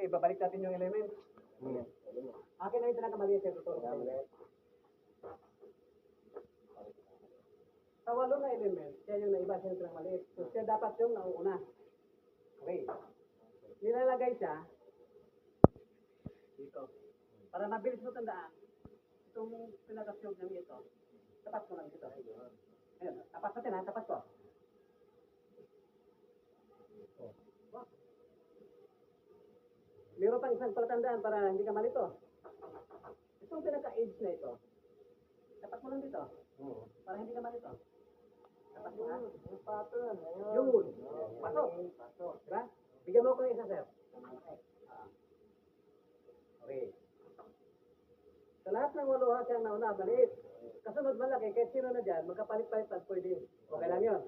Okay, babalik natin yung element. Akin na yung pinakamaliit yung tuturo. Sa 8 na element, siya yung naiba, siya yung pinakamaliit. So siya dapat yung nauuna. Okay. Nilalagay siya dito. Para mabilis mo tandaan, itong pinaka-tube ng ito, tapat ko lang dito. Ayan, tapat natin ha, tapat ko. Meron pang isang palatandaan para hindi ka malito. Itong pinaka-edge na ito, tapat mo lang dito. Para hindi ka malito. Tapat mo ha. Yun. Pasok. Diba? Bigyan mo ko ng isa, sir. Okay. Sa lahat ng 8 ha, siya nauna, maliit. Kasunod malaki, kahit sino na dyan, magkapalit-palit at pwede. Okay lang yun.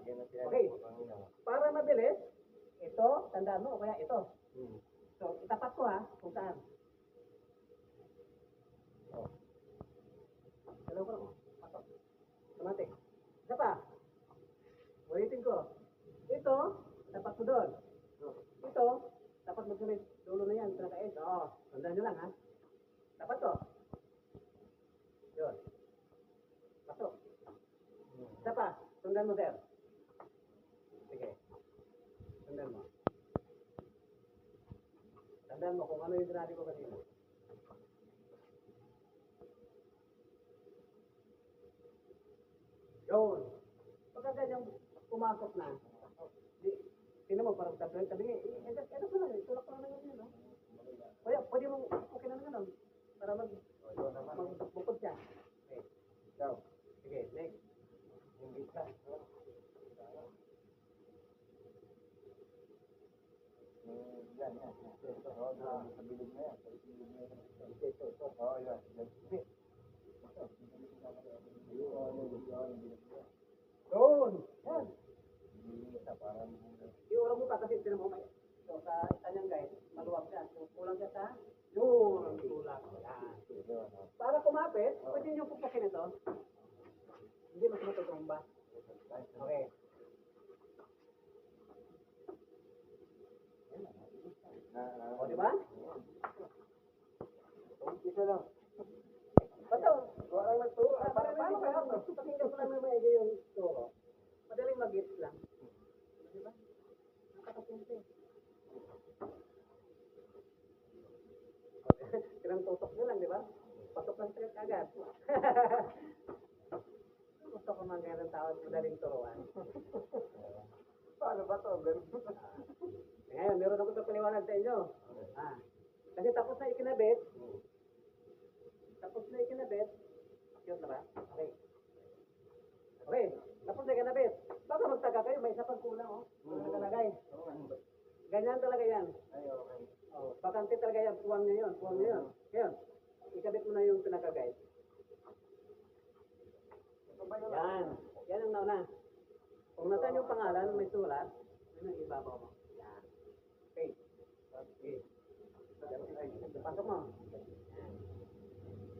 Okay. Para mabilis, ito, tandaan mo, o kaya ito. So, itapat ko ha, kung saan. Dalaw ko lang. Pasok. Automatic. Isa pa. Ulitin ko. Ito, tapat ko doon. Ito, dapat magsunod. Dulo na yan, pinaka-edge. Oo, tandaan nyo lang ha. Tapat ko. Yun. Pasok. Isa pa, sundan mo sir. Sige. Sundan mo. Tandaan mo kung ano yung sinabi ko kanina. Yun. Pagka ganyang pumasok na, tingnan mo parang tabi, ito ko lang, tulak ko lang yun, no? Kaya, pwede mong, okay na naman, para magbukod siya. Okay. Go. Sige, next. Yung gitna. Yan. Sa bilog na yan. Ito. Oo, yan. Doon. Yan. Iurang mo pa kasi tinan mo may. So sa kanyang guide, maluwag siya. So kulang siya sa yun. Kulang. Yan. Para kumapit, pwede nyo pupukin ito. Hindi mas matutumba. Okay. O, diba? Isa lang. Bato, walang nagturo. Paano kaya? Pakinggan ko lang na may yung turo. Madaling mag-gets lang. Diba? Nakakapunti. Ilang tutok nyo lang, diba? Patok lang sila agad. Gusto ko man ganun tawag madaling turuan. Paano ba to? Ngayon, meron ako ito paliwanag sa inyo. Kasi tapos na ikinabit. Yun na ba? Okay. Okay. Tapos na ikinabit. Baka magtaga kayo, may isa pang kulang, oh. Nakalagay. Ganyan talaga yan. Bakante talaga yan. Puwang niya yun. Ngayon, ikabit mo na yung pinaka-guide. Yan. Yan ang nauna. Kung nasaan yung pangalan, may sulat, yun ang ibabaw mo. Yan. Okay. Pasok mo.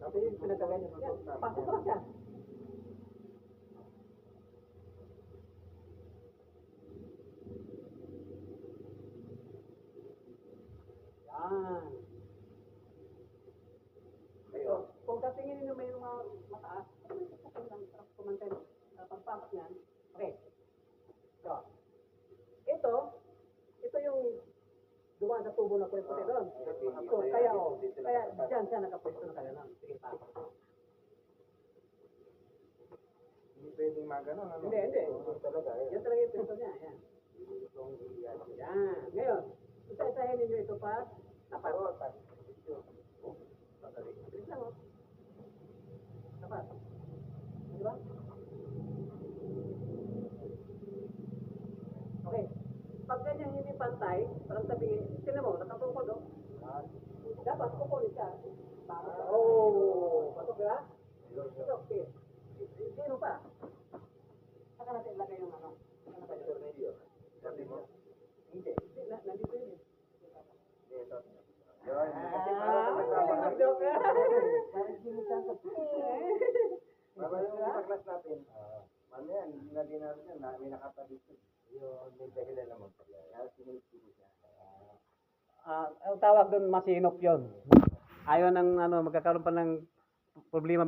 Tapos yung pinagkagay. Yan. Pasok mo siya. Yan. So, kung tatingin nyo may mga mataas, may sasakyan lang para kumantay pagpasok niyan. Okay. So, ito yung dumaan sa tubo na puti doon. So, kaya dyan siya nakapwesto na kaya na. Sige, pasok. Hindi pwedeng magano, ano? Hindi. Yan talaga yung pwesto niya. Yan. Yan. Ngayon, isa-isahin ninyo ito pa. Tapat. Bilis lang, oh. Tapat. Diba? Okay. Pag ganyan hindi pantay, parang sabihin, tinan mo, nakatungkod, oh. Dapat kukunin siya. Pasok ba? Pasok, okay. Sino pa? Saka natin ilagay yung ano. Ano pa yun? Hindi. Nandito yun eh. Magaling mag-joke. Mamaya yung pag-class natin, mamaya, hindi natin yan, may nakapag-isip. Yung may dahilan naman pala. Kaya sinisip siya. ang tawag doon masinop yon. Ayaw ng magkakaroon pa ng problema